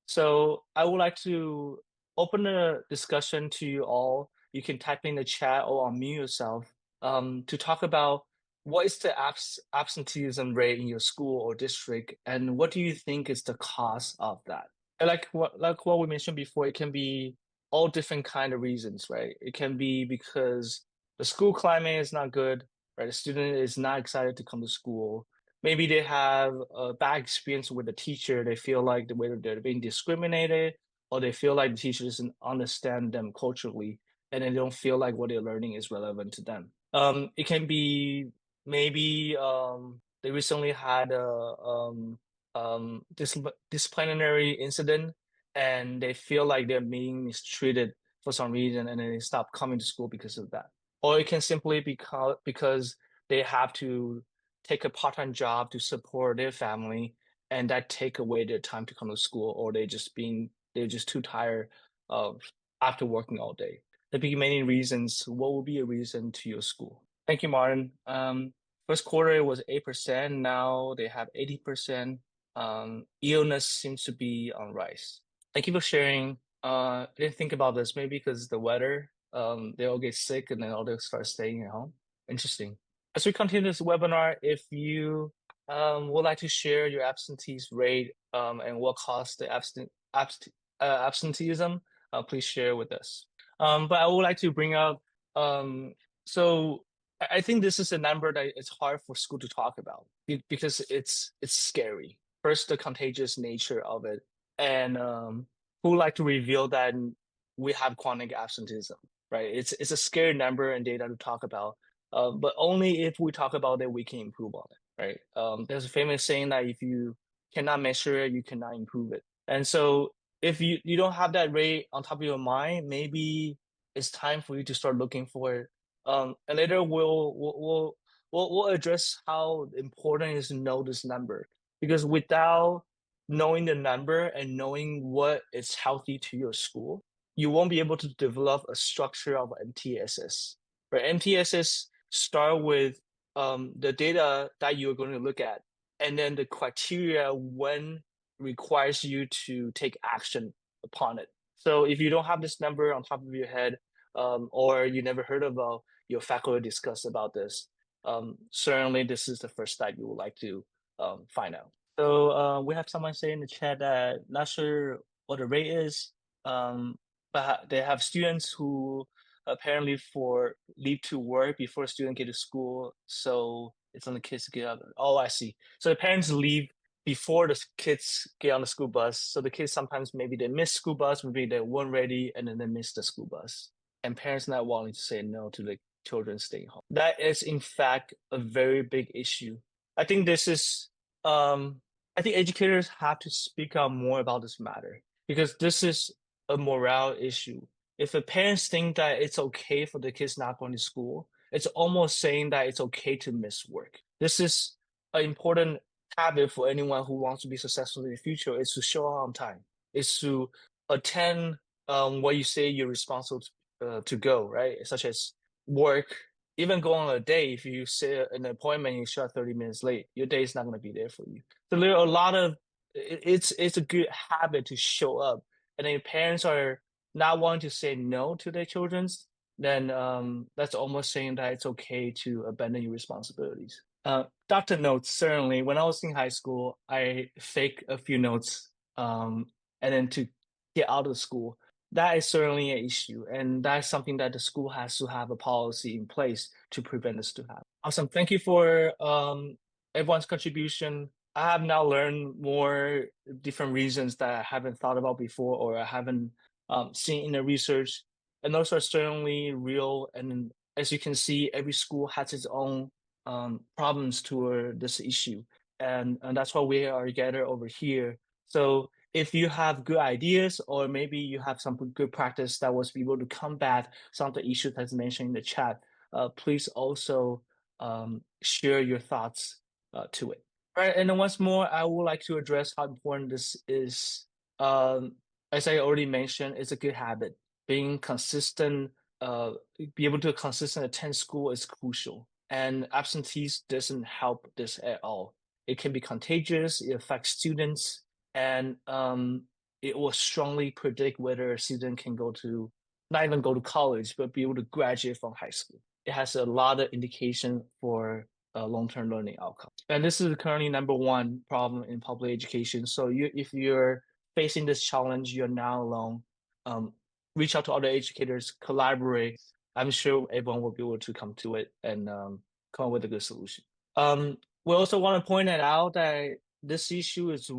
So I would like to open the discussion to you all. You can type in the chat or unmute yourself to talk about what is the absenteeism rate in your school or district, and what do you think is the cause of that? And like what we mentioned before, it can be all different kind of reasons, right? It can be because the school climate is not good, right? The student is not excited to come to school. Maybe they have a bad experience with the teacher. They feel like the way that they're being discriminated, or they feel like the teacher doesn't understand them culturally, and they don't feel like what they're learning is relevant to them. It can be maybe they recently had a disciplinary incident, and they feel like they're being mistreated for some reason, and then they stop coming to school because of that. Or it can simply be because they have to take a part-time job to support their family, and that take away their time to come to school, or they're just too tired of after working all day. There be many reasons. What would be a reason to your school? Thank you, Martin. First quarter it was 8%. Now they have 80%. Illness seems to be on rise. Thank you for sharing. I didn't think about this. Maybe because the weather, they all get sick and then all they start staying at home. Interesting. As we continue this webinar, if you would like to share your absentees rate and what caused the absenteeism, please share with us. But I would like to bring up, so I think this is a number that it's hard for school to talk about because it's scary. First, the contagious nature of it, and who would like to reveal that we have chronic absenteeism, right? It's a scary number and data to talk about, but only if we talk about it, we can improve on it, right? There's a famous saying that if you cannot measure it, you cannot improve it. And so if you don't have that rate on top of your mind, maybe it's time for you to start looking for it. And later we'll address how important it is to know this number, because without knowing the number and knowing what is healthy to your school, you won't be able to develop a structure of MTSS. Right? MTSS start with the data that you're going to look at, and then the criteria when requires you to take action upon it. So if you don't have this number on top of your head, or you never heard about your faculty discuss about this, certainly this is the first step you would like to find out. So we have someone say in the chat that not sure what the rate is, but they have students who apparently for leave to work before a student get to school, so it's on the kids to get out. Oh, I see. So the parents leave before the kids get on the school bus. So the kids sometimes maybe they miss school bus, maybe they weren't ready, and then they miss the school bus. And parents not wanting to say no to the children staying home. That is in fact a very big issue. I think this is I think educators have to speak out more about this matter, because this is a morale issue. If the parents think that it's okay for the kids not going to school, it's almost saying that it's okay to miss work. This is an important habit for anyone who wants to be successful in the future, is to show up on time, is to attend what you say you're responsible to go, right? Such as work, even go on a day. If you say an appointment, you show up 30 minutes late, your day is not going to be there for you. So there are a lot of, it's a good habit to show up. And then parents are not wanting to say no to their children's, then that's almost saying that it's okay to abandon your responsibilities. Doctor notes, certainly. When I was in high school, I faked a few notes, and then to get out of school. That is certainly an issue, and that's something that the school has to have a policy in place to prevent this to happen. Awesome. Thank you for everyone's contribution. I have now learned more different reasons that I haven't thought about before, or I haven't seen in the research. And those are certainly real. And as you can see, every school has its own problems toward this issue. And that's why we are gathered over here. So if you have good ideas, or maybe you have some good practice that was able to combat some of the issues that's mentioned in the chat, please also share your thoughts to it. All right, and then once more, I would like to address how important this is. As I already mentioned, it's a good habit. Being consistent, be able to consistent attend school is crucial. And absentees doesn't help this at all. It can be contagious, it affects students, and it will strongly predict whether a student can go to not even go to college, but be able to graduate from high school. It has a lot of indication for long-term learning outcome. And this is currently number one problem in public education. So if you're facing this challenge, you're not alone. Um, Reach out to other educators, collaborate. I'm sure everyone will be able to come to it and come up with a good solution. We also want to point it out that this issue is